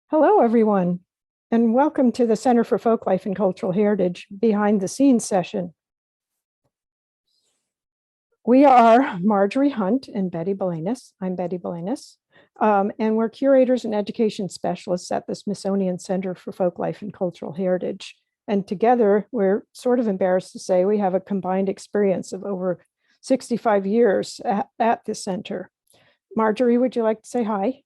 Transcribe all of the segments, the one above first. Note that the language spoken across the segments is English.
Hello, everyone, and welcome to the Center for Folklife and Cultural Heritage Behind the Scenes session. We are Marjorie Hunt and Betty Belenis. I'm Betty Belenis, and we're curators and education specialists at the Smithsonian Center for Folklife and Cultural Heritage. And together, we're sort of embarrassed to say we have a combined experience of over 65 years at the center. Marjorie, would you like to say hi?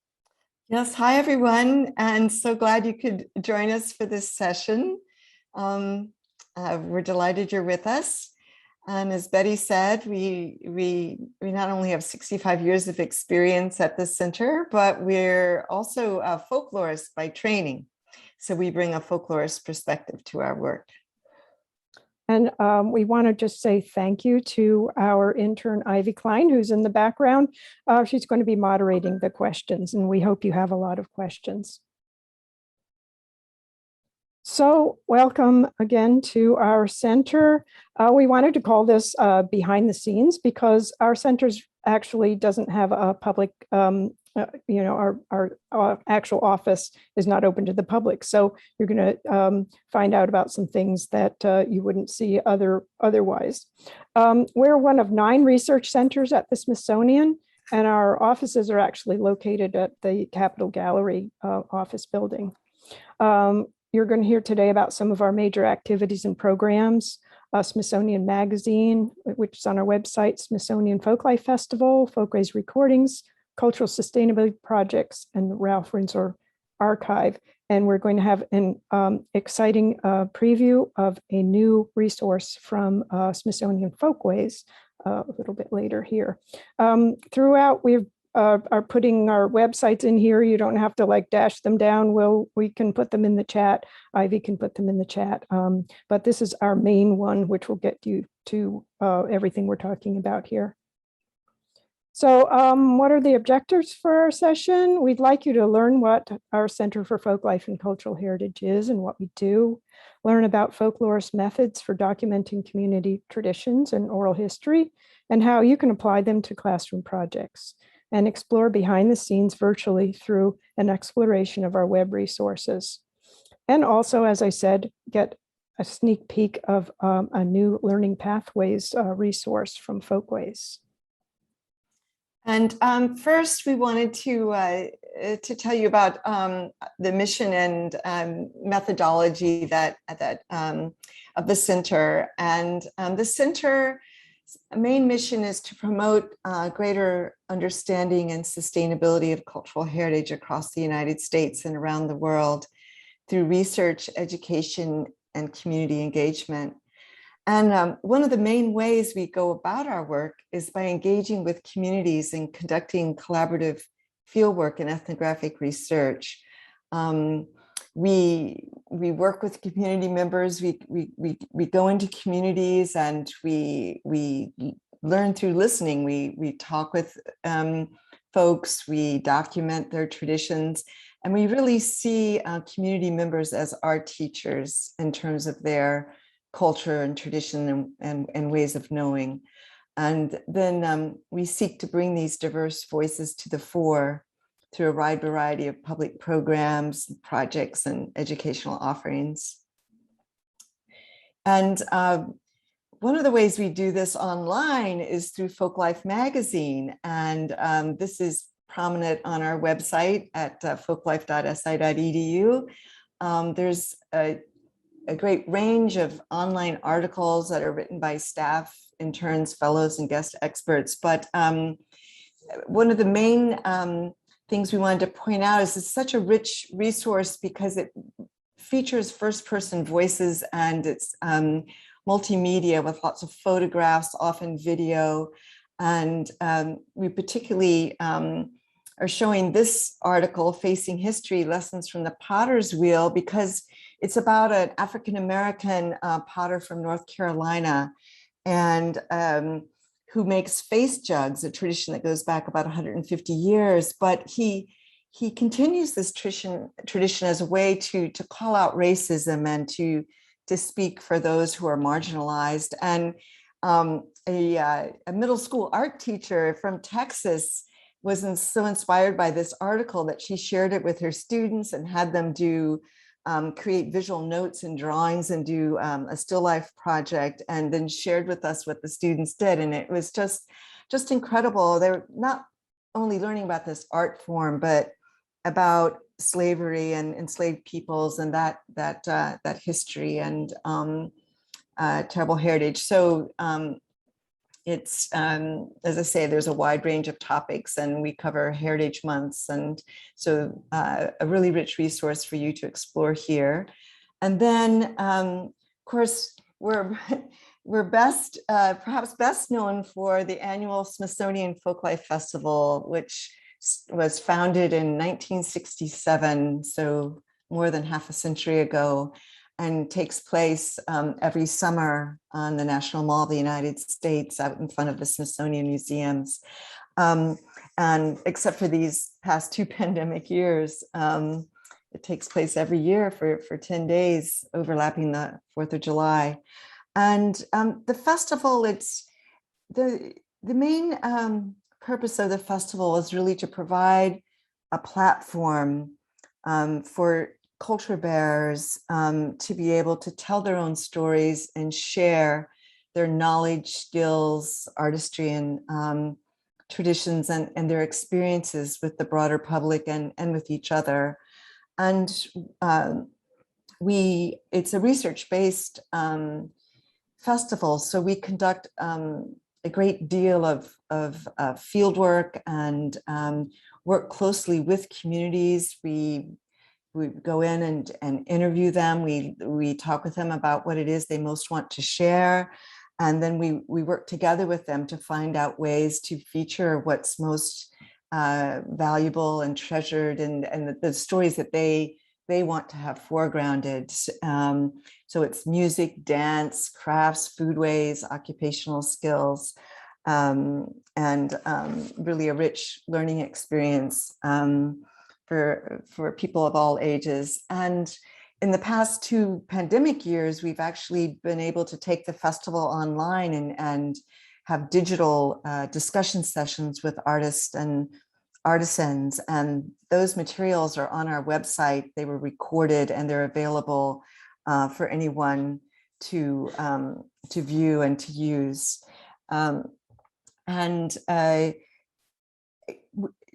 Yes, hi everyone, and so glad you could join us for this session. We're delighted you're with us. And as Betty said, we not only have 65 years of experience at the center, but we're also folklorists by training. So we bring a folklorist perspective to our work. And we want to just say thank you to our intern, Ivy Klein, who's in the background. She's going to be moderating the questions, and we hope you have a lot of questions. So welcome again to our center. We wanted to call this Behind the Scenes because our centers actually doesn't have a public our actual office is not open to the public. So you're going to find out about some things that you wouldn't see otherwise. We're one of 9 research centers at the Smithsonian, and our offices are actually located at the Capitol Gallery office building. You're going to hear today about some of our major activities and programs. Smithsonian Magazine, which is on our website, Smithsonian Folklife Festival, Folkways Recordings, Cultural Sustainability Projects, and Ralph Rinzler Archive. And we're going to have an exciting preview of a new resource from Smithsonian Folkways a little bit later here. Throughout, we are putting our websites in here. You don't have to dash them down. We can put them in the chat. Ivy can put them in the chat. But this is our main one, which will get you to everything we're talking about here. So what are the objectives for our session? We'd like you to learn what our Center for Folklife and Cultural Heritage is and what we do, learn about folklorist methods for documenting community traditions and oral history, and how you can apply them to classroom projects, and explore behind the scenes virtually through an exploration of our web resources. And also, as I said, get a sneak peek of a new Learning Pathways resource from Folkways. And first, we wanted to tell you about the mission and methodology of the center. And the center's main mission is to promote greater understanding and sustainability of cultural heritage across the United States and around the world through research, education, and community engagement. And one of the main ways we go about our work is by engaging with communities and conducting collaborative fieldwork and ethnographic research. We work with community members. We go into communities and we learn through listening. We talk with folks. We document their traditions, and we really see community members as our teachers in terms of their culture and tradition and ways of knowing. And then we seek to bring these diverse voices to the fore through a wide variety of public programs, projects, and educational offerings. And one of the ways we do this online is through Folklife Magazine. And this is prominent on our website at folklife.si.edu. There's a great range of online articles that are written by staff, interns, fellows, and guest experts. But one of the main things we wanted to point out is it's such a rich resource because it features first-person voices, and it's multimedia with lots of photographs, often video. And we particularly are showing this article, Facing History, Lessons from the Potter's Wheel, because it's about an African-American potter from North Carolina, and who makes face jugs, a tradition that goes back about 150 years. But he continues this tradition as a way to call out racism and to speak for those who are marginalized. And a middle school art teacher from Texas so inspired by this article that she shared it with her students and had them do create visual notes and drawings and do a still life project, and then shared with us what the students did. And it was just incredible. They were not only learning about this art form, but about slavery and enslaved peoples and that history and terrible heritage. So it's, as I say, there's a wide range of topics, and we cover heritage months. And so a really rich resource for you to explore here. And then, of course, we're perhaps best known for the annual Smithsonian Folklife Festival, which was founded in 1967, so more than half a century ago, and takes place every summer on the National Mall of the United States out in front of the Smithsonian Museums. And except for these past 2 pandemic years, it takes place every year for 10 days, overlapping the 4th of July. And the festival, it's the main purpose of the festival is really to provide a platform for culture bearers to be able to tell their own stories and share their knowledge, skills, artistry, and traditions and their experiences with the broader public and with each other. And it's a research-based festival, so we conduct a great deal of field work and work closely with communities. We go in and interview them. We talk with them about what it is they most want to share. And then we work together with them to find out ways to feature what's most valuable and treasured, and the stories that they want to have foregrounded. So it's music, dance, crafts, foodways, occupational skills, and really a rich learning experience for people of all ages. And in the past 2 pandemic years, we've actually been able to take the festival online and have digital discussion sessions with artists and artisans. And those materials are on our website. They were recorded and they're available for anyone to view and to use.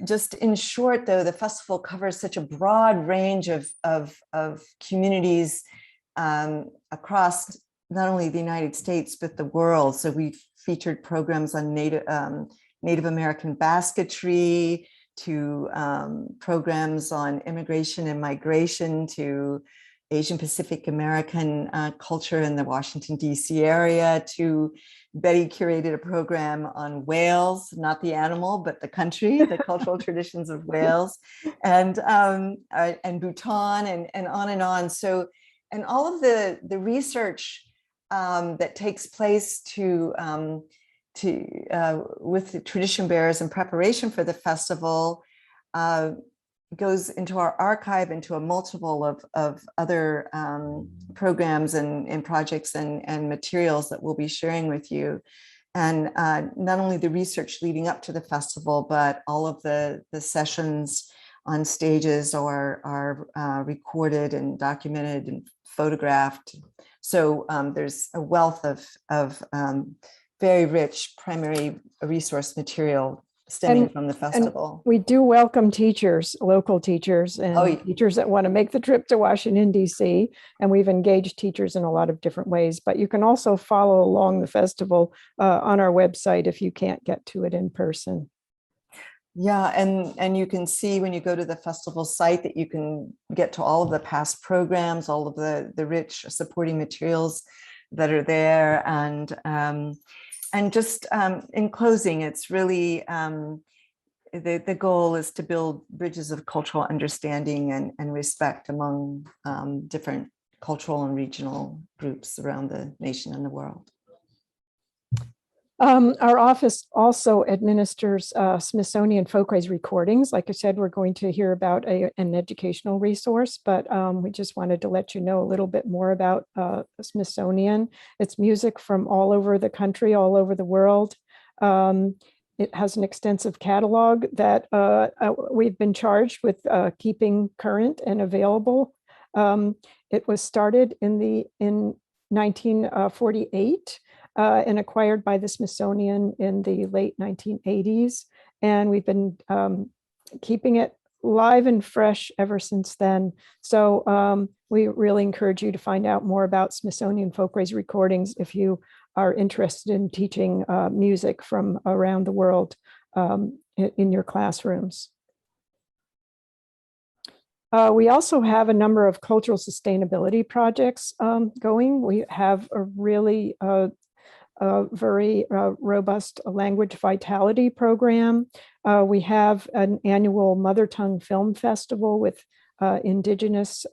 Just in short, though, the festival covers such a broad range of communities across not only the United States, but the world. So we've featured programs on Native American basketry, to programs on immigration and migration, to Asian Pacific American culture in the Washington, D.C. area, to Betty curated a program on Wales, not the animal, but the country, the cultural traditions of Wales, and Bhutan, and on and on. So, and all of the research that takes place with the tradition bearers in preparation for the festival goes into our archive, into a multiple of other programs and projects and materials that we'll be sharing with you. And not only the research leading up to the festival, but all of the sessions on stages are recorded and documented and photographed. So there's a wealth of very rich primary resource material stemming from the festival. We do welcome teachers, local teachers, and teachers that want to make the trip to Washington, D.C. And we've engaged teachers in a lot of different ways, but you can also follow along the festival on our website if you can't get to it in person. Yeah, and you can see when you go to the festival site that you can get to all of the past programs, all of the rich supporting materials that are there. And just in closing, it's really the goal is to build bridges of cultural understanding and respect among different cultural and regional groups around the nation and the world. Our office also administers Smithsonian Folkways recordings. Like I said, we're going to hear about an educational resource, but we just wanted to let you know a little bit more about Smithsonian. It's music from all over the country, all over the world. It has an extensive catalog that we've been charged with keeping current and available. It was started in 1948 and acquired by the Smithsonian in the late 1980s. And we've been keeping it live and fresh ever since then. So we really encourage you to find out more about Smithsonian Folkways recordings if you are interested in teaching music from around the world in your classrooms. We also have a number of cultural sustainability projects going. We have a really very robust language vitality program. We have an annual Mother Tongue Film Festival with Indigenous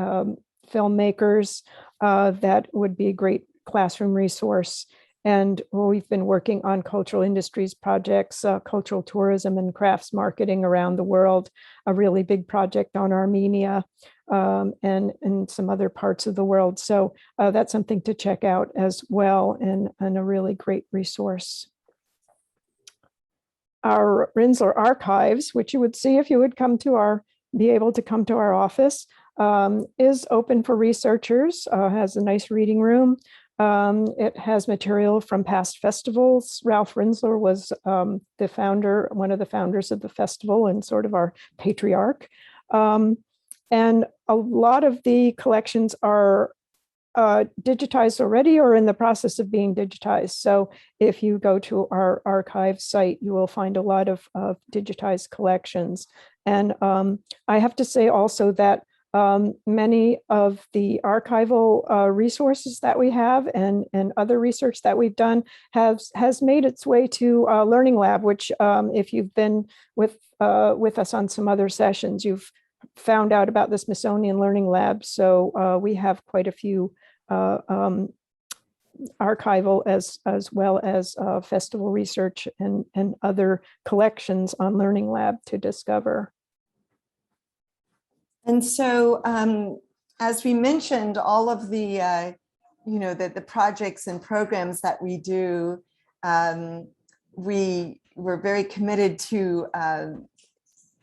filmmakers that would be a great classroom resource. And we've been working on cultural industries projects, cultural tourism and crafts marketing around the world, a really big project on Armenia and some other parts of the world. So that's something to check out as well, and a really great resource. Our Rinzler Archives, which you would see if you would be able to come to our office, is open for researchers, has a nice reading room. It has material from past festivals. Ralph Rinzler was the founder, one of the founders of the festival and sort of our patriarch. And a lot of the collections are digitized already or in the process of being digitized. So if you go to our archive site, you will find a lot of digitized collections. And I have to say also that many of the archival resources that we have and other research that we've done has made its way to Learning Lab, which if you've been with us on some other sessions, you've found out about the Smithsonian Learning Lab. So we have quite a few archival as well as festival research and other collections on Learning Lab to discover. And so, as we mentioned, all of the, the projects and programs that we do, we're very committed to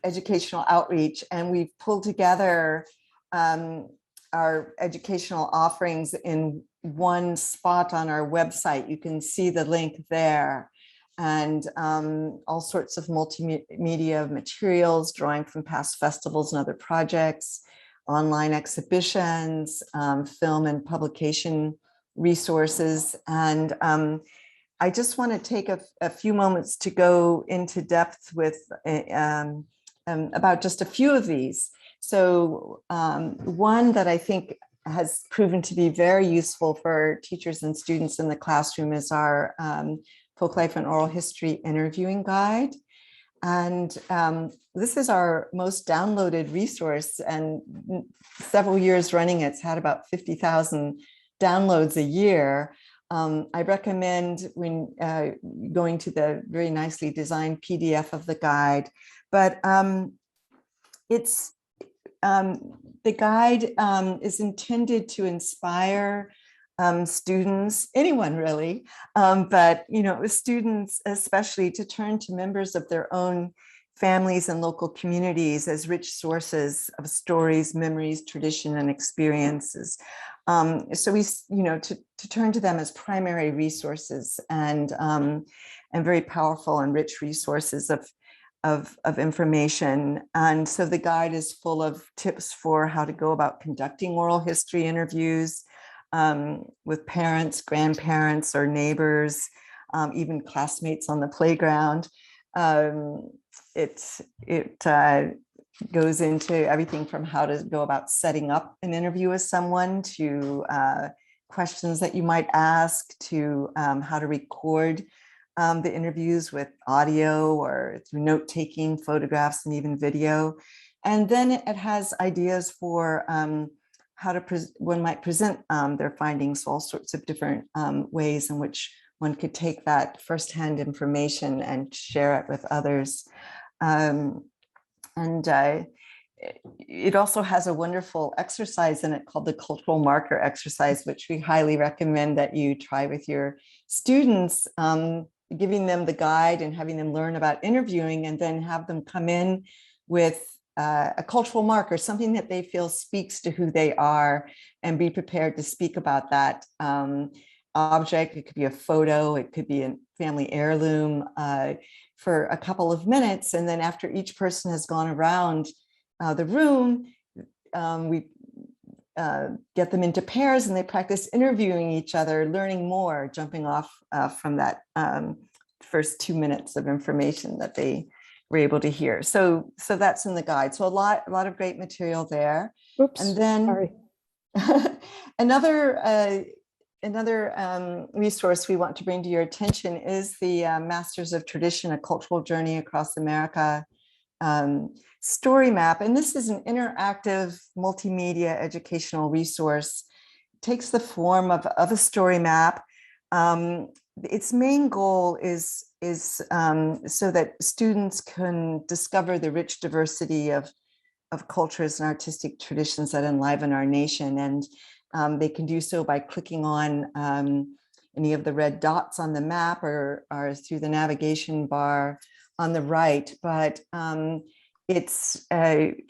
educational outreach, and we've pulled together our educational offerings in one spot on our website. You can see the link there. And all sorts of multimedia materials, drawing from past festivals and other projects, online exhibitions, film and publication resources. And I just want to take a few moments to go into depth with about just a few of these. So one that I think has proven to be very useful for teachers and students in the classroom is our Folklife and Oral History Interviewing Guide. And this is our most downloaded resource, and several years running, it's had about 50,000 downloads a year. I recommend when going to the very nicely designed PDF of the guide, but the guide is intended to inspire students, anyone really, but students especially, to turn to members of their own families and local communities as rich sources of stories, memories, tradition, and experiences. So we, to turn to them as primary resources and very powerful and rich resources of information. And so the guide is full of tips for how to go about conducting oral history interviews, with parents, grandparents, or neighbors, even classmates on the playground. It goes into everything from how to go about setting up an interview with someone, to questions that you might ask, to how to record the interviews with audio or through note-taking, photographs, and even video. And then it has ideas for how one might present their findings, all sorts of different ways in which one could take that firsthand information and share it with others. It also has a wonderful exercise in it called the cultural marker exercise, which we highly recommend that you try with your students. giving them the guide and having them learn about interviewing, and then have them come in with a cultural marker, something that they feel speaks to who they are, and be prepared to speak about that object. It could be a photo, it could be a family heirloom, for a couple of minutes. And then after each person has gone around the room, we get them into pairs and they practice interviewing each other, learning more, jumping off from that first 2 minutes of information that they were able to hear. So that's in the guide. So a lot of great material there. Oops, and then sorry. Another resource we want to bring to your attention is the Masters of Tradition, A Cultural Journey Across America story map. And this is an interactive multimedia educational resource. It takes the form of a story map. Its main goal is so that students can discover the rich diversity of cultures and artistic traditions that enliven our nation. And they can do so by clicking on any of the red dots on the map, or through the navigation bar on the right. But it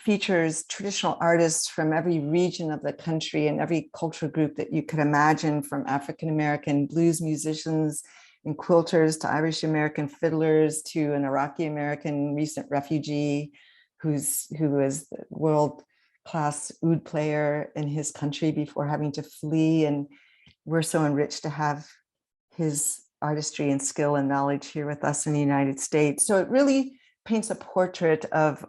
features traditional artists from every region of the country and every cultural group that you could imagine, from African-American blues musicians and quilters to Irish-American fiddlers to an Iraqi-American recent refugee who was the world-class oud player in his country before having to flee. And we're so enriched to have his artistry and skill and knowledge here with us in the United States. So it really paints a portrait of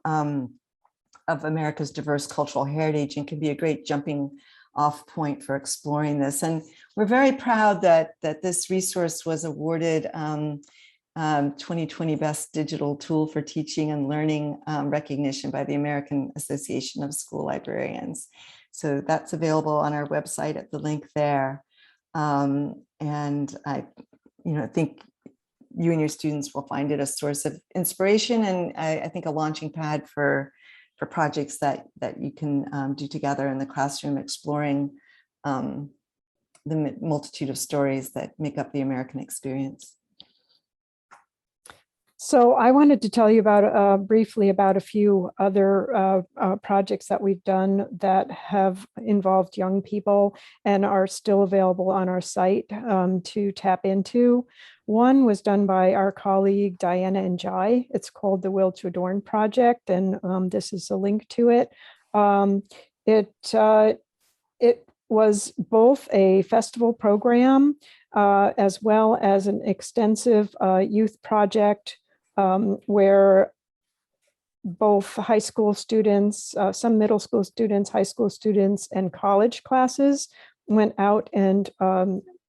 America's diverse cultural heritage, and can be a great jumping off point for exploring this. And we're very proud that this resource was awarded 2020 Best Digital Tool for Teaching and Learning recognition by the American Association of School Librarians. So that's available on our website at the link there. And I think you and your students will find it a source of inspiration, and I think a launching pad for projects that you can do together in the classroom, exploring the multitude of stories that make up the American experience. So I wanted to tell you about briefly about a few other projects that we've done that have involved young people and are still available on our site to tap into. One was done by our colleague Diana and Jai. It's called the Will to Adorn Project, and this is a link to it. It was both a festival program as well as an extensive youth project where both high school students, some middle school students, high school students, and college classes went out and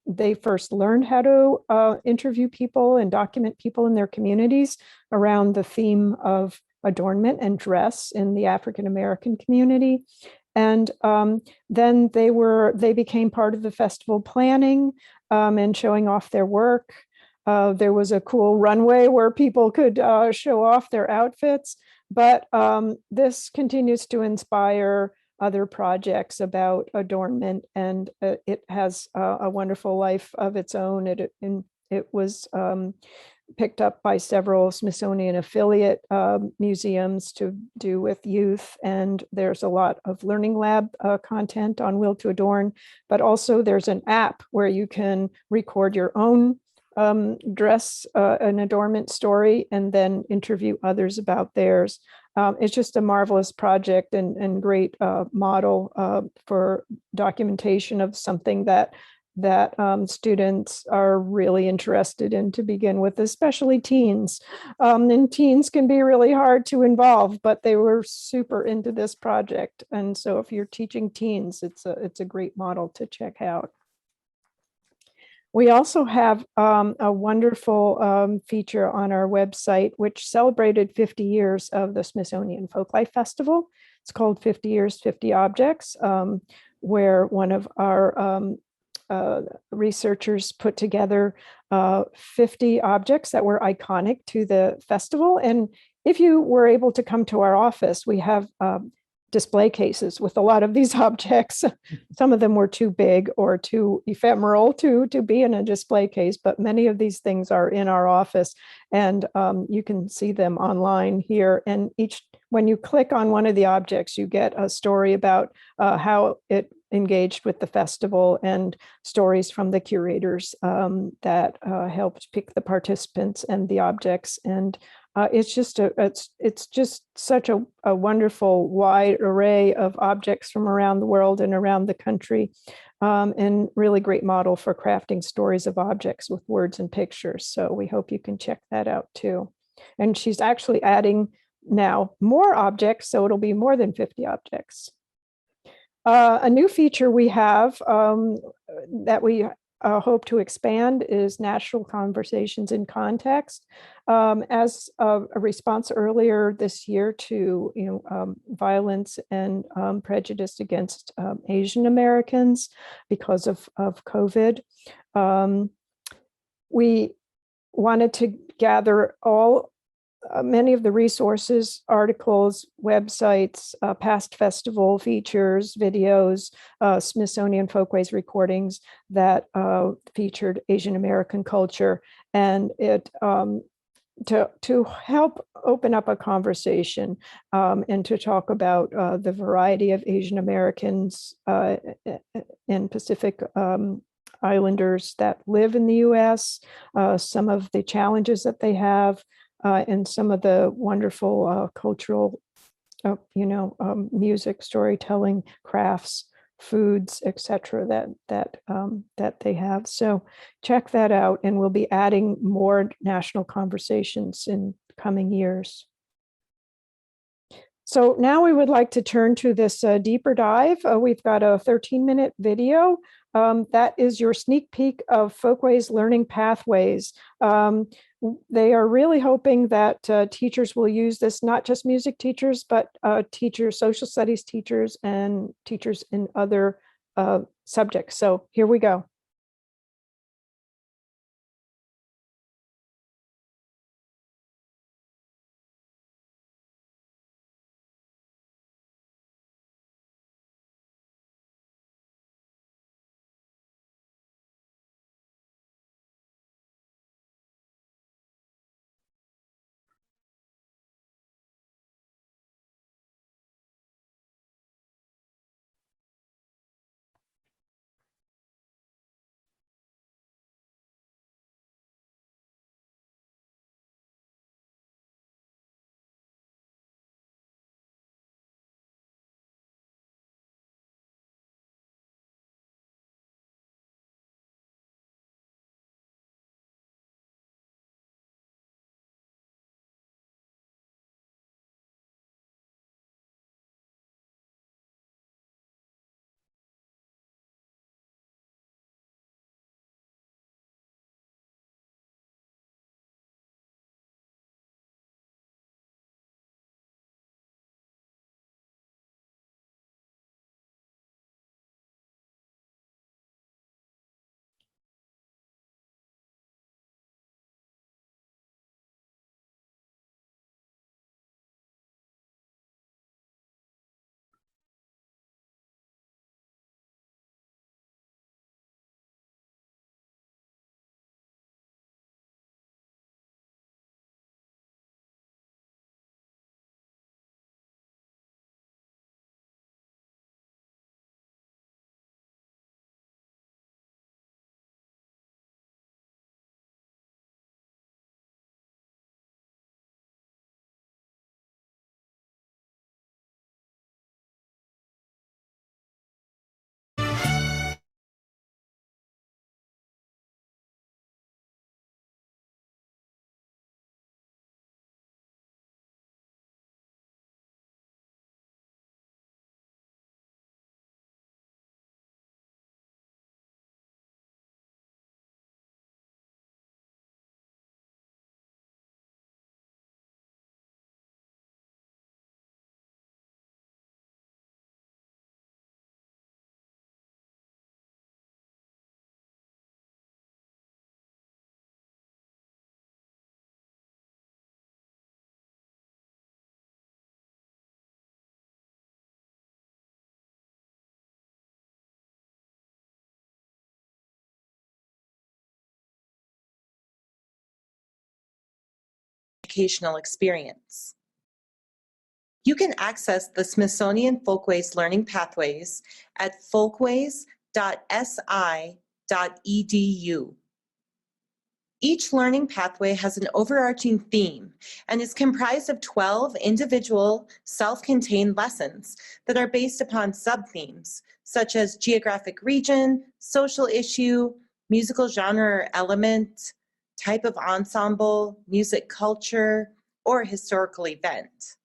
they first learned how to interview people and document people in their communities around the theme of adornment and dress in the African American community. And then they became part of the festival planning and showing off their work. There was a cool runway where people could show off their outfits, but this continues to inspire other projects about adornment, and it has a wonderful life of its own. It was picked up by several Smithsonian affiliate museums to do with youth, and there's a lot of Learning Lab content on Will to Adorn, but also there's an app where you can record your own dress, an adornment story, and then interview others about theirs. It's just a marvelous project and great model for documentation of something that students are really interested in to begin with, especially teens. And teens can be really hard to involve, but they were super into this project. And so if you're teaching teens, it's a great model to check out. We also have a wonderful feature on our website, which celebrated 50 years of the Smithsonian Folklife Festival. It's called 50 Years, 50 Objects, where one of our researchers put together 50 objects that were iconic to the festival. And if you were able to come to our office, we have display cases with a lot of these objects. Some of them were too big or too ephemeral to be in a display case, but many of these things are in our office, and you can see them online here. And when you click on one of the objects, you get a story about how it engaged with the festival and stories from the curators that helped pick the participants and the objects. And it's just such a wonderful wide array of objects from around the world and around the country, and really great model for crafting stories of objects with words and pictures. So we hope you can check that out too. And she's actually adding now more objects, so it'll be more than 50 objects. A new feature we have that we hope to expand is natural conversations in context. As a response earlier this year to violence and prejudice against Asian Americans because of COVID, we wanted to gather many of the resources, articles, websites, past festival features, videos, Smithsonian Folkways recordings that featured Asian American culture, and it to help open up a conversation and to talk about the variety of Asian Americans and Pacific Islanders that live in the U.S., some of the challenges that they have, and some of the wonderful cultural, music, storytelling, crafts, foods, etc. that they have. So check that out, and we'll be adding more national conversations in coming years. So now we would like to turn to this deeper dive. We've got a 13-minute video. That is your sneak peek of Folkways Learning Pathways. They are really hoping that teachers will use this, not just music teachers, but teachers, social studies teachers, and teachers in other subjects. So here we go. educational experience. You can access the Smithsonian Folkways Learning Pathways at folkways.si.edu. Each learning pathway has an overarching theme and is comprised of 12 individual self-contained lessons that are based upon sub-themes such as geographic region, social issue, musical genre or element, type of ensemble, music culture, or historical event.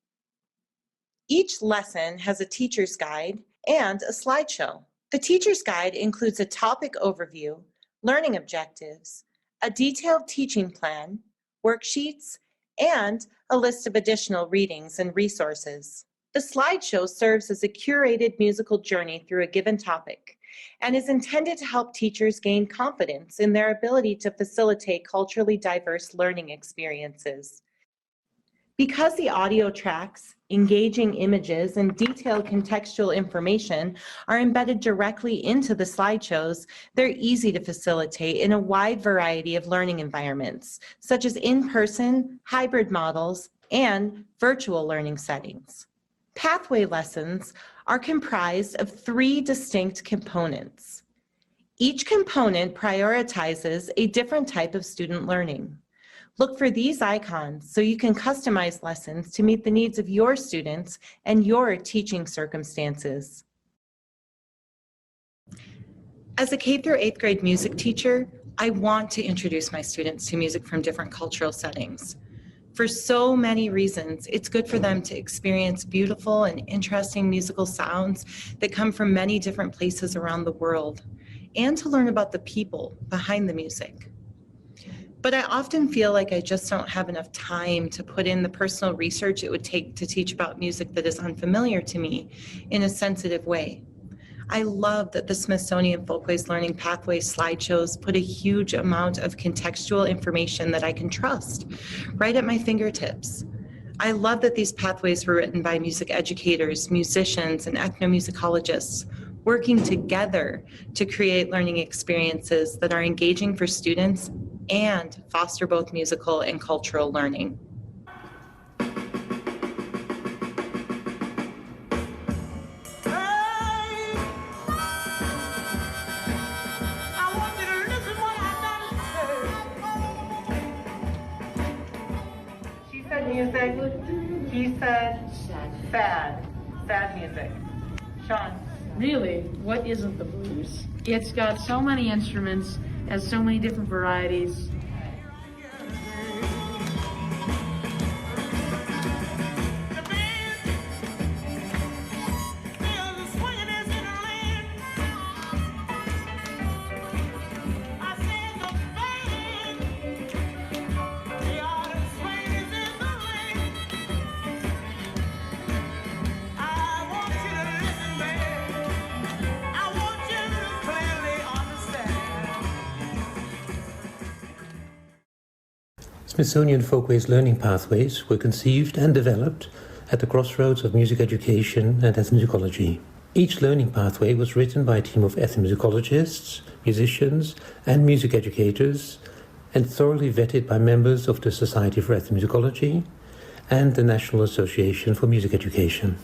Each lesson has a teacher's guide and a slideshow. The teacher's guide includes a topic overview, learning objectives, a detailed teaching plan, worksheets, and a list of additional readings and resources. The slideshow serves as a curated musical journey through a given topic and is intended to help teachers gain confidence in their ability to facilitate culturally diverse learning experiences. Because the audio tracks, engaging images, and detailed contextual information are embedded directly into the slideshows, they're easy to facilitate in a wide variety of learning environments, such as in-person, hybrid models, and virtual learning settings. Pathway lessons are comprised of 3 distinct components. Each component prioritizes a different type of student learning. Look for these icons so you can customize lessons to meet the needs of your students and your teaching circumstances. As a K through 8th grade music teacher, I want to introduce my students to music from different cultural settings. For so many reasons, it's good for them to experience beautiful and interesting musical sounds that come from many different places around the world, and to learn about the people behind the music. But I often feel like I just don't have enough time to put in the personal research it would take to teach about music that is unfamiliar to me in a sensitive way. I love that the Smithsonian Folkways Learning Pathways slideshows put a huge amount of contextual information that I can trust right at my fingertips. I love that these pathways were written by music educators, musicians, and ethnomusicologists, working together to create learning experiences that are engaging for students and foster both musical and cultural learning. She said music, he said sad music. Sean. Really, what isn't the blues? It's got so many instruments, has so many different varieties. Smithsonian Folkways Learning Pathways were conceived and developed at the crossroads of music education and ethnomusicology. Each learning pathway was written by a team of ethnomusicologists, musicians, and music educators, and thoroughly vetted by members of the Society for Ethnomusicology and the National Association for Music Education.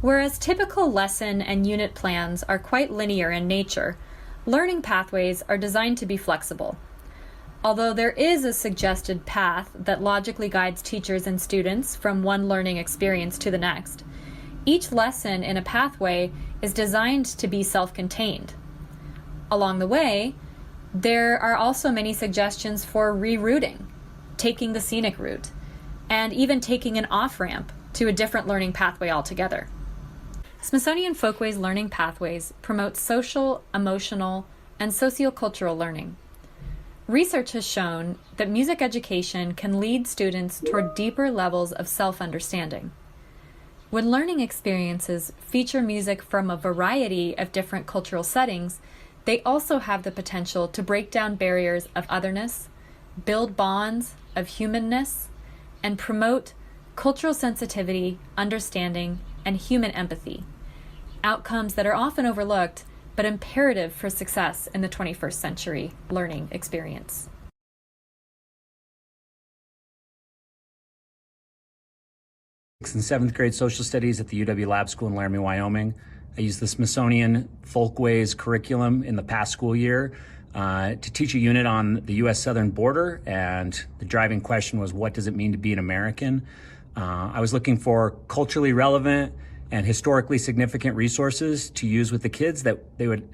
Whereas typical lesson and unit plans are quite linear in nature, learning pathways are designed to be flexible. Although there is a suggested path that logically guides teachers and students from one learning experience to the next, each lesson in a pathway is designed to be self-contained. Along the way, there are also many suggestions for rerouting, taking the scenic route, and even taking an off-ramp to a different learning pathway altogether. Smithsonian Folkways Learning Pathways promote social, emotional, and sociocultural learning. Research has shown that music education can lead students toward deeper levels of self-understanding. When learning experiences feature music from a variety of different cultural settings, they also have the potential to break down barriers of otherness, build bonds of humanness, and promote cultural sensitivity, understanding, and human empathy, outcomes that are often overlooked but imperative for success in the 21st century learning experience. and 7th grade social studies at the UW Lab School in Laramie, Wyoming. I used the Smithsonian Folkways curriculum in the past school year to teach a unit on the U.S. southern border, and the driving question was, what does it mean to be an American? I was looking for culturally relevant and historically significant resources to use with the kids that they would,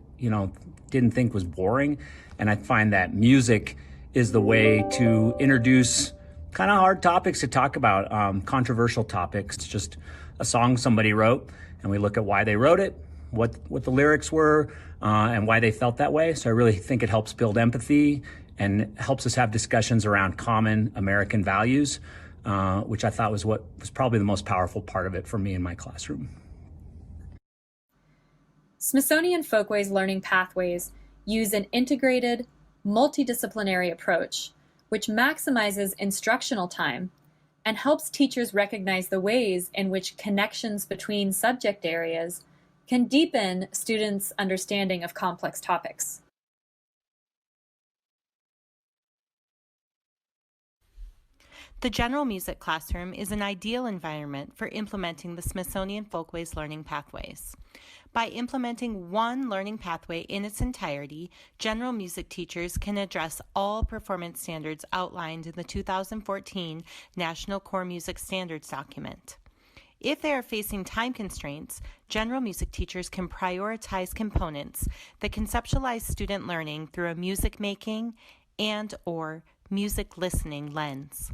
didn't think was boring. And I find that music is the way to introduce kind of hard topics to talk about, controversial topics. It's just a song somebody wrote, and we look at why they wrote it, what the lyrics were, and why they felt that way. So I really think it helps build empathy and helps us have discussions around common American values, which I thought was what was probably the most powerful part of it for me in my classroom. Smithsonian Folkways Learning Pathways use an integrated, multidisciplinary approach which maximizes instructional time and helps teachers recognize the ways in which connections between subject areas can deepen students' understanding of complex topics. The general music classroom is an ideal environment for implementing the Smithsonian Folkways Learning Pathways. By implementing one learning pathway in its entirety, general music teachers can address all performance standards outlined in the 2014 National Core Music Standards document. If they are facing time constraints, general music teachers can prioritize components that conceptualize student learning through a music making and/or music listening lens.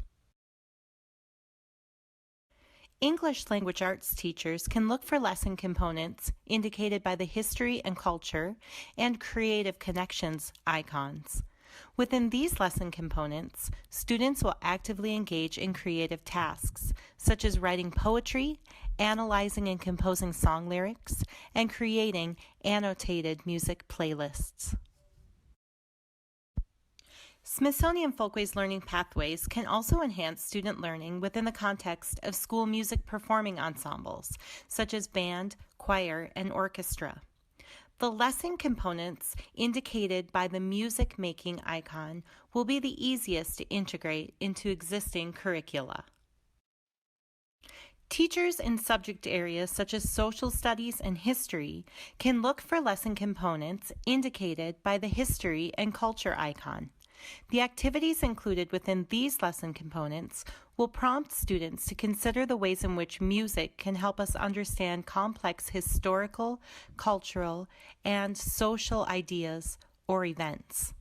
English language arts teachers can look for lesson components indicated by the history and culture and creative connections icons. Within these lesson components, students will actively engage in creative tasks, such as writing poetry, analyzing and composing song lyrics, and creating annotated music playlists. Smithsonian Folkways Learning Pathways can also enhance student learning within the context of school music performing ensembles, such as band, choir, and orchestra. The lesson components indicated by the music making icon will be the easiest to integrate into existing curricula. Teachers in subject areas such as social studies and history can look for lesson components indicated by the history and culture icon. The activities included within these lesson components will prompt students to consider the ways in which music can help us understand complex historical, cultural, and social ideas or events.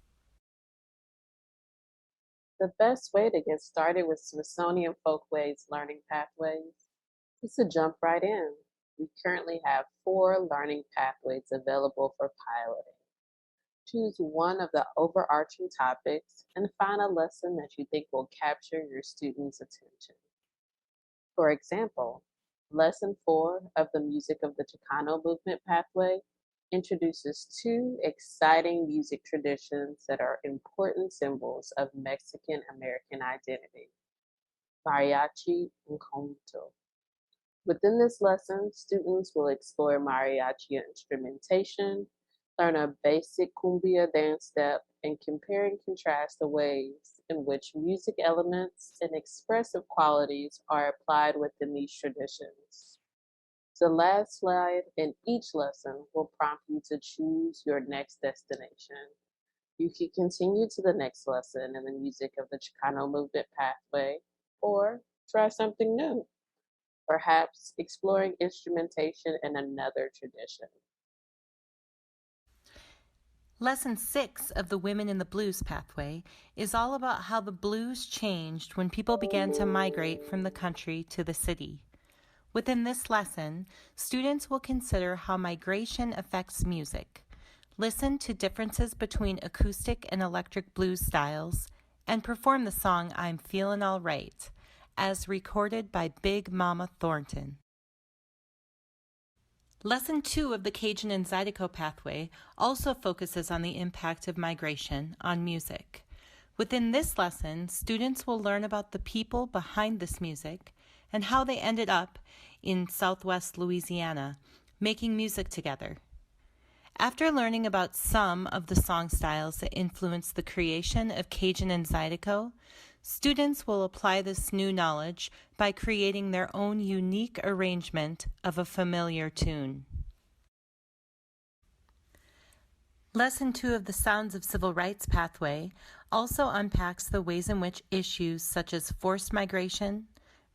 The best way to get started with Smithsonian Folkways Learning Pathways is to jump right in. We currently have 4 learning pathways available for piloting. Choose one of the overarching topics and find a lesson that you think will capture your students' attention. For example, Lesson 4 of the Music of the Chicano Movement pathway introduces 2 exciting music traditions that are important symbols of Mexican American identity, mariachi and conjunto. Within this lesson, students will explore mariachi instrumentation, learn a basic cumbia dance step, and compare and contrast the ways in which music elements and expressive qualities are applied within these traditions. The last slide in each lesson will prompt you to choose your next destination. You can continue to the next lesson in the Music of the Chicano Movement pathway, or try something new, perhaps exploring instrumentation in another tradition. Lesson 6 of the Women in the Blues pathway is all about how the blues changed when people began to migrate from the country to the city. Within this lesson, students will consider how migration affects music, listen to differences between acoustic and electric blues styles, and perform the song I'm Feelin' All Right, as recorded by Big Mama Thornton. Lesson 2 of the Cajun and Zydeco pathway also focuses on the impact of migration on music. Within this lesson, students will learn about the people behind this music and how they ended up in Southwest Louisiana, making music together. After learning about some of the song styles that influenced the creation of Cajun and Zydeco, Students will apply this new knowledge by creating their own unique arrangement of a familiar tune. Lesson 2 of the Sounds of Civil Rights pathway also unpacks the ways in which issues such as forced migration,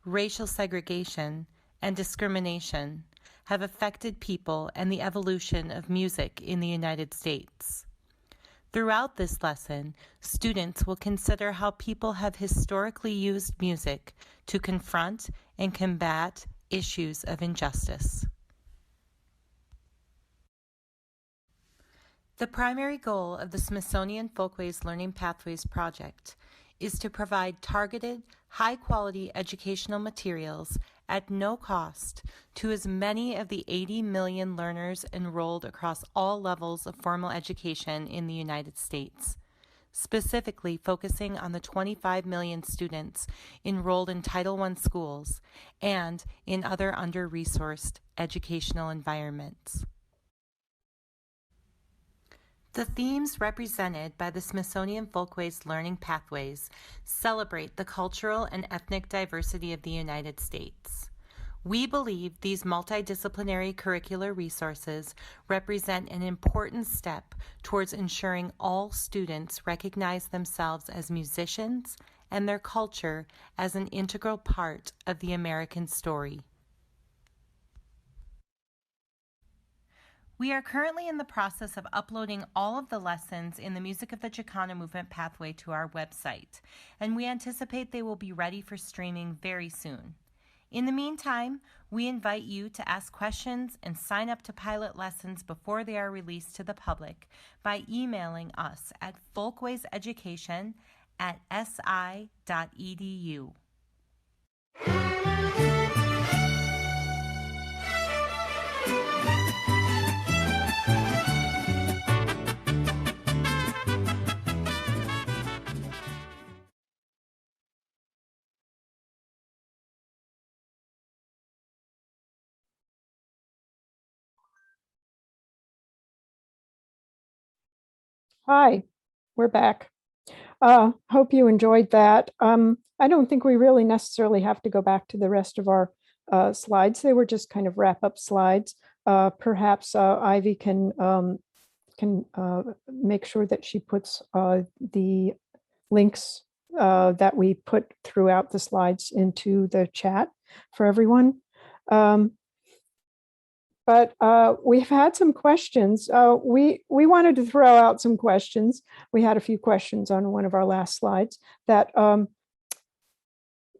racial segregation, and discrimination have affected people and the evolution of music in the United States. Throughout this lesson, students will consider how people have historically used music to confront and combat issues of injustice. The primary goal of the Smithsonian Folkways Learning Pathways project is to provide targeted, high-quality educational materials at no cost to as many of the 80 million learners enrolled across all levels of formal education in the United States, specifically focusing on the 25 million students enrolled in Title I schools and in other under-resourced educational environments. The themes represented by the Smithsonian Folkways Learning Pathways celebrate the cultural and ethnic diversity of the United States. We believe these multidisciplinary curricular resources represent an important step towards ensuring all students recognize themselves as musicians and their culture as an integral part of the American story. We are currently in the process of uploading all of the lessons in the Music of the Chicano Movement pathway to our website, and we anticipate they will be ready for streaming very soon. In the meantime, we invite you to ask questions and sign up to pilot lessons before they are released to the public by emailing us at folkwayseducation@si.edu. Hi, we're back. Hope you enjoyed that. I don't think we really necessarily have to go back to the rest of our slides. They were just kind of wrap-up slides. Perhaps Ivy can make sure that she puts the links that we put throughout the slides into the chat for everyone. But we've had some questions. We wanted to throw out some questions. We had a few questions on one of our last slides that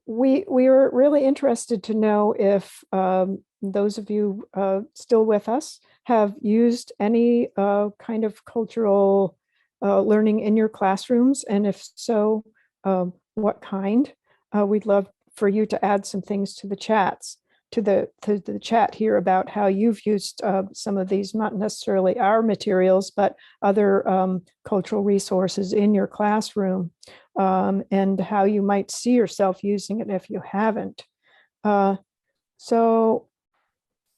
we were really interested to know if those of you still with us have used any kind of cultural learning in your classrooms, and if so, what kind? We'd love for you to add some things to the chats. To the chat here about how you've used some of these, not necessarily our materials, but other cultural resources in your classroom, and how you might see yourself using it if you haven't. So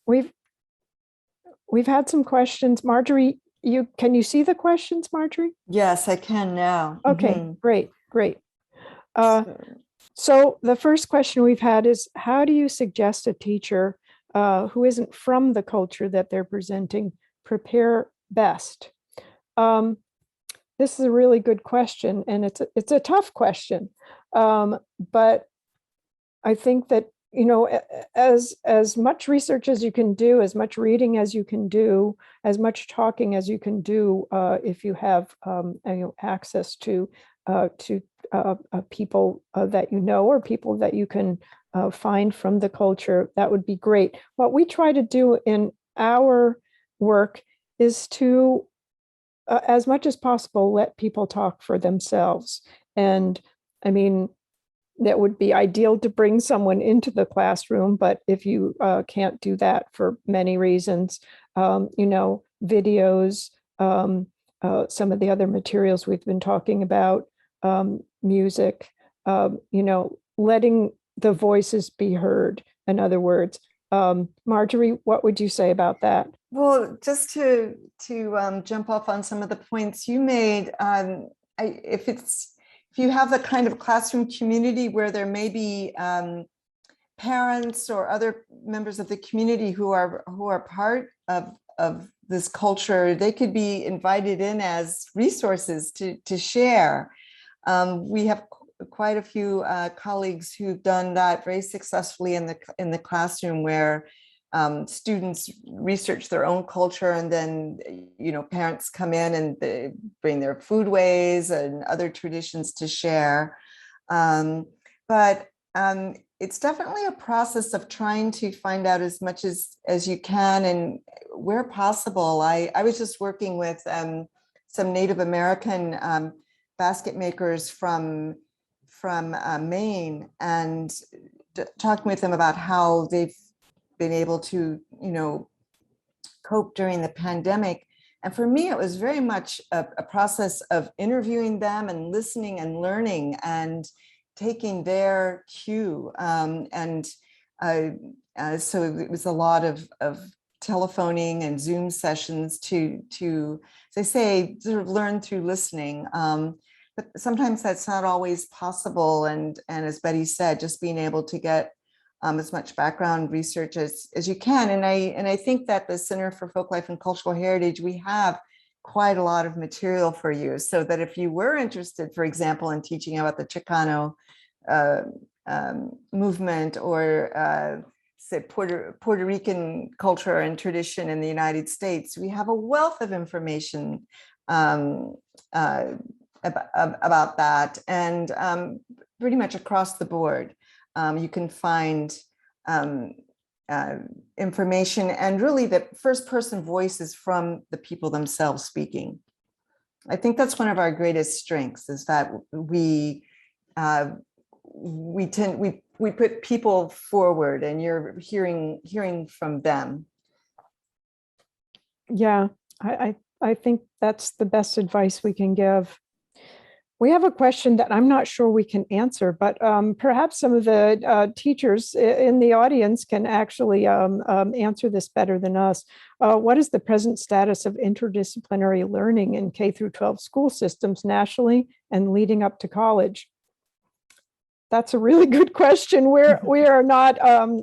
we've had some questions. Marjorie, can you see the questions, Marjorie? Yes, I can now. Okay, great. So the first question we've had is, how do you suggest a teacher who isn't from the culture that they're presenting prepare best? This is a really good question, and it's a tough question. But I think that, you know, as much research as you can do, as much reading as you can do, as much talking as you can do, if you have access to people that you know, or people that you can find from the culture, that would be great. What we try to do in our work is to, as much as possible, let people talk for themselves. And I mean, that would be ideal to bring someone into the classroom, but if you can't do that for many reasons, you know, videos, some of the other materials we've been talking about, music, you know, letting the voices be heard. In other words, Marjorie, what would you say about that? Well, just to jump off on some of the points you made, if it's if you have the kind of classroom community where there may be parents or other members of the community who are part of this culture, they could be invited in as resources to share. We have quite a few colleagues who've done that very successfully in the classroom, where students research their own culture, and then parents come in and they bring their foodways and other traditions to share. But it's definitely a process of trying to find out as much as you can, and where possible. I was just working with some Native American basket makers from Maine, and talking with them about how they've been able to cope during the pandemic. And for me, it was very much a process of interviewing them and listening and learning and taking their cue. So it was a lot of telephoning and Zoom sessions to, as I say, sort of learn through listening. But sometimes that's not always possible. And as Betty said, just being able to get as much background research as you can. And I think that the Center for Folklife and Cultural Heritage, we have quite a lot of material for you, so that if you were interested, for example, in teaching about the Chicano movement, or say Puerto Rican culture and tradition in the United States, we have a wealth of information about that, and pretty much across the board. You can find information, and really the first person voices from the people themselves speaking. I think that's one of our greatest strengths, is that we put people forward, and you're hearing from them. Yeah, I think that's the best advice we can give. We have a question that I'm not sure we can answer, but perhaps some of the teachers in the audience can actually answer this better than us. What is the present status of interdisciplinary learning in K through 12 school systems nationally and leading up to college? That's a really good question. We are not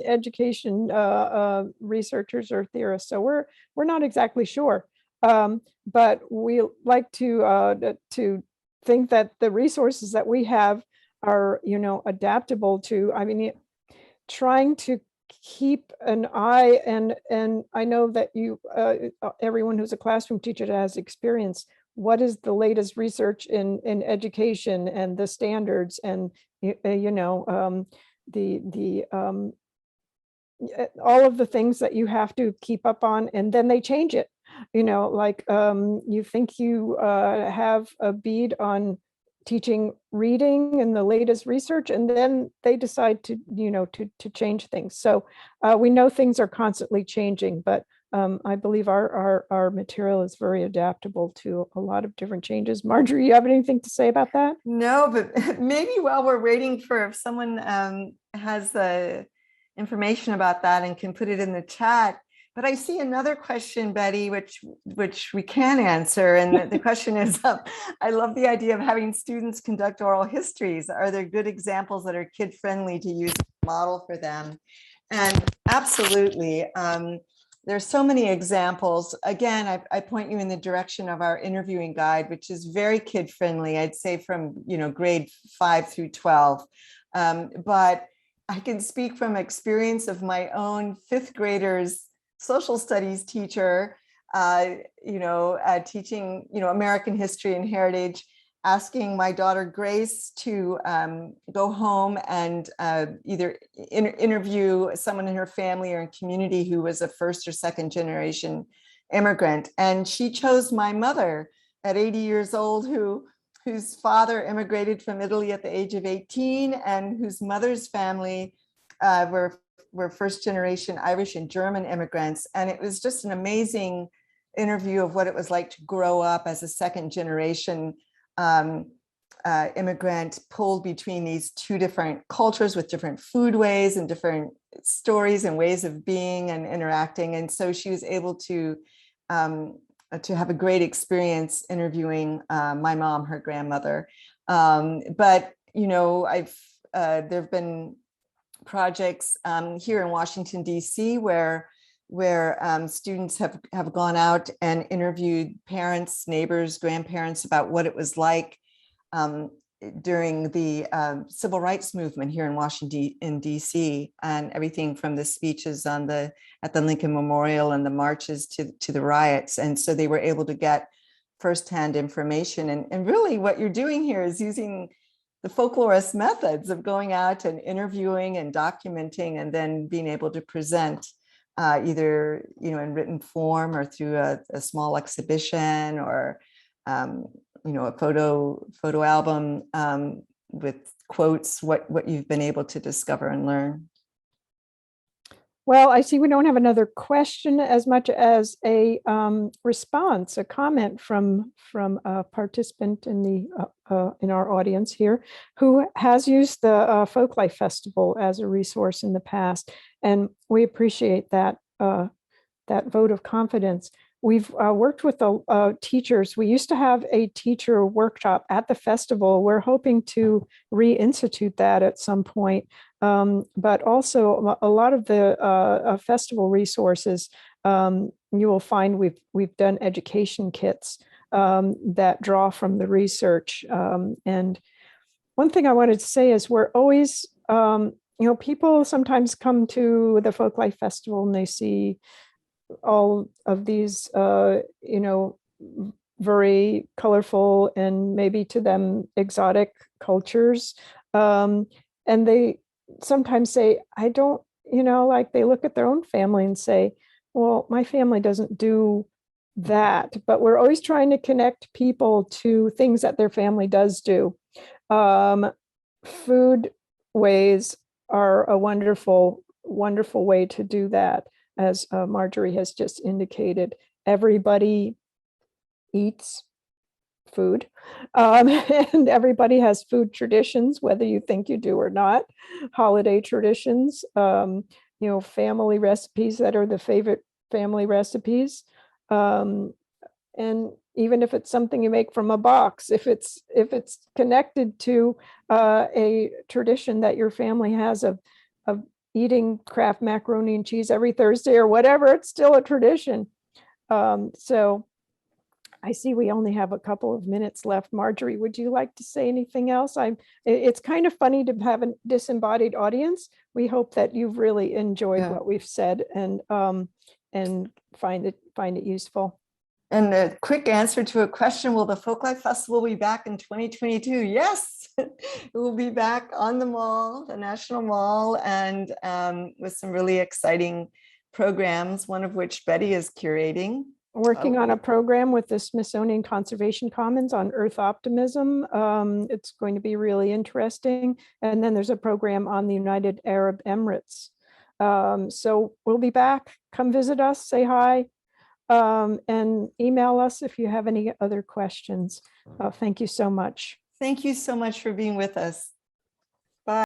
education researchers or theorists, so we're not exactly sure. But we like to think that the resources that we have are, adaptable to, trying to keep an eye, and I know that you, everyone who's a classroom teacher has experience, what is the latest research in education and the standards, and, all of the things that you have to keep up on, and then they change it. You think you have a bead on teaching reading and the latest research, and then they decide to change things. So we know things are constantly changing, but I believe our material is very adaptable to a lot of different changes. Marjorie, you have anything to say about that? No, but maybe while we're waiting for, if someone has the information about that and can put it in the chat. But I see another question, Betty, which we can answer. And the question is, I love the idea of having students conduct oral histories. Are there good examples that are kid-friendly to use as a model for them? And absolutely. There's so many examples. Again, I point you in the direction of our interviewing guide, which is very kid-friendly, I'd say from grade 5 through 12. But I can speak from experience of my own fifth graders social studies teacher, teaching, American history and heritage, asking my daughter Grace to go home and either interview someone in her family or in community who was a first or second generation immigrant. And she chose my mother at 80 years old, whose father immigrated from Italy at the age of 18, and whose mother's family were first generation Irish and German immigrants. And it was just an amazing interview of what it was like to grow up as a second generation immigrant, pulled between these two different cultures with different foodways and different stories and ways of being and interacting. And so she was able to have a great experience interviewing my mom, her grandmother. But, you know, there've been projects here in Washington, D.C., where students have gone out and interviewed parents, neighbors, grandparents about what it was like during the civil rights movement here in Washington, D.C., and everything from the speeches at the Lincoln Memorial and the marches to the riots. And so they were able to get firsthand information. And really what you're doing here is using the folklorist methods of going out and interviewing and documenting, and then being able to present either, you know, in written form or through a small exhibition, or you know, a photo album with quotes, what you've been able to discover and learn. Well, I see we don't have another question as much as a response, a comment from a participant in our audience here, who has used the Folklife Festival as a resource in the past, and we appreciate that vote of confidence. We've worked with the teachers. We used to have a teacher workshop at the festival. We're hoping to reinstitute that at some point. But also a lot of the festival resources, you will find we've done education kits that draw from the research. And one thing I wanted to say is we're always, you know, people sometimes come to the Folklife Festival and they see all of these, you know, very colorful and maybe to them exotic cultures. And they sometimes say, I don't, you know, like they look at their own family and say, well, my family doesn't do that. But we're always trying to connect people to things that their family does do. Food ways are a wonderful, wonderful way to do that. As Marjorie has just indicated, everybody eats food, and everybody has food traditions, whether you think you do or not. Holiday traditions, you know, family recipes that are the favorite family recipes, and even if it's something you make from a box, if it's connected to a tradition that your family has of eating Kraft macaroni and cheese every Thursday or whatever, it's still a tradition. So I see we only have a couple of minutes left. Marjorie, would you like to say anything else? It's kind of funny to have a disembodied audience. We hope that you've really enjoyed what we've said and find it useful. And a quick answer to a question, will the Folklife Festival be back in 2022? Yes, it will be back on the mall, the National Mall, and with some really exciting programs, one of which Betty is curating. Working on a program with the Smithsonian Conservation Commons on Earth optimism. It's going to be really interesting. And then there's a program on the United Arab Emirates. So we'll be back. Come visit us, say hi. And email us if you have any other questions. Thank you so much. Thank you so much for being with us.